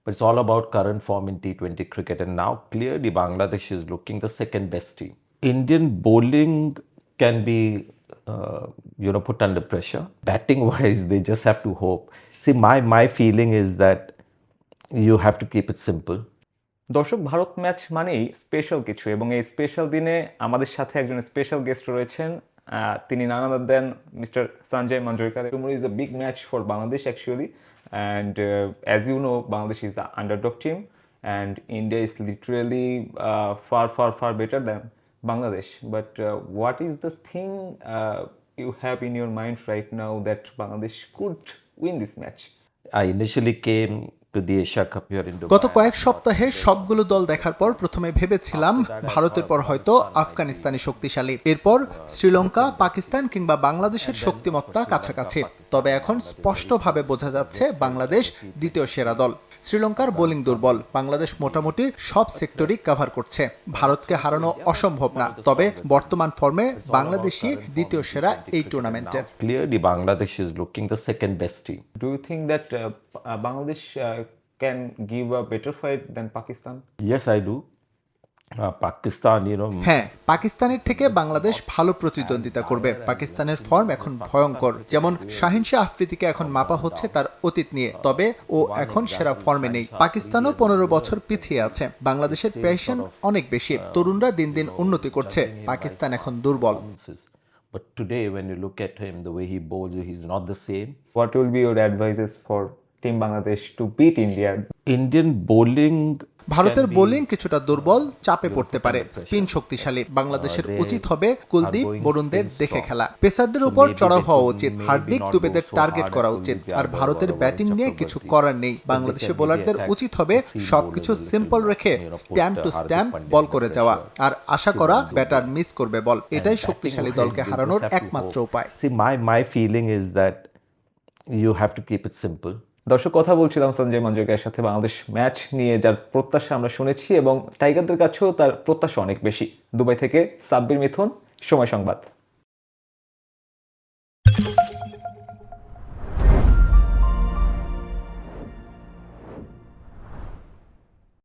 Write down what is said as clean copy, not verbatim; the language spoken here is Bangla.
but it's all about current form in T20 cricket. And now clearly Bangladesh is looking the second best team. Indian bowling can be, put under pressure. Batting wise, they just have to hope. See, my feeling is that you have to keep it simple. দর্শক, ভারত ম্যাচ মানেই স্পেশাল কিছু, এবং এই স্পেশাল দিনে আমাদের সাথে একজন স্পেশাল গেস্ট রয়েছেন। তিনি none other than mister Sanjay Manjrekar. Tomorrow is a big match for Bangladesh actually, and as you know, Bangladesh is the underdog team, and India is literally far better than Bangladesh. But what is the thing you have in your mind right now that Bangladesh could win this match? I initially came to the Asia Cup here in Dubai. গত কয়েক সপ্তাহে সবগুলো দল দেখার পর প্রথমে ভেবেছিলাম ভারতের পর হয়তো আফগানিস্তানি শক্তিশালী, এরপর শ্রীলঙ্কা, পাকিস্তান কিংবা বাংলাদেশের শক্তিমত্তা কাছাকাছি। তবে এখন স্পষ্টভাবে বোঝা যাচ্ছে বাংলাদেশ দ্বিতীয় সেরা দল। শ্রীলঙ্কার বোলিং দুর্বল, বাংলাদেশ মোটামুটি সব সেক্টরই কভার করছে। ভারতকে হারানো অসম্ভব না, তবে বর্তমান ফর্মে বাংলাদেশই দ্বিতীয় সেরা এই টুর্নামেন্টের। Clearly Bangladesh is looking the second best team. Do you think that Bangladesh can give a better fight than Pakistan? Yes, I do. Pakistan, হ্যাঁ, পাকিস্তানের থেকে বাংলাদেশ ভালো প্রতিদ্বন্দ্বিতা করবে। পাকিস্তানের ফর্ম এখন ভয়ঙ্কর। যেমন শাহিন শাহ আফ্রিদিকে এখন মাপা হচ্ছে তার অতীত নিয়ে, তবে ও এখন সেরা ফর্মে নেই। পাকিস্তানও 15 বছর পিছিয়ে আছে। বাংলাদেশের প্যাশন অনেক বেশি, তরুণরা দিন দিন উন্নতি করছে। পাকিস্তান এখন দুর্বল। But today when you look at him, the way he bowls, he's not the same. What will be your advices for Team Bangladesh to beat India? Indian bowling ভারতের বোলিং কিছুটা দুর্বল, চাপে পড়তে পারে। স্পিন শক্তিশালী। বাংলাদেশের উচিত হবে কুলদীপ, বরুণদের দেখে খেলা। পেসারদের উপর চড়াও হওয়া উচিত। হার্দিক, দুবেদের টার্গেট করা উচিত। আর ভারতের ব্যাটিং নিয়ে কিছু করার নেই। বাংলাদেশের বোলারদের উচিত হবে সবকিছু সিম্পল রেখে স্ট্যাম্প টু স্ট্যাম্প বল করে যাওয়া, আর আশা করা ব্যাটার মিস করবে বল। এটাই শক্তিশালী দলকে হারানোর একমাত্র উপায়। See, my feeling is that you have to keep it simple. দর্শক, কথা বলছিলাম সঞ্জয় মঞ্জরেকার সাথে বাংলাদেশ ম্যাচ নিয়ে, যার প্রত্যাশা আমরা শুনেছি, এবং টাইগারদের কাছেও তার প্রত্যাশা অনেক বেশি। দুবাই থেকে সাব্বির মিথুন, সময় সংবাদ।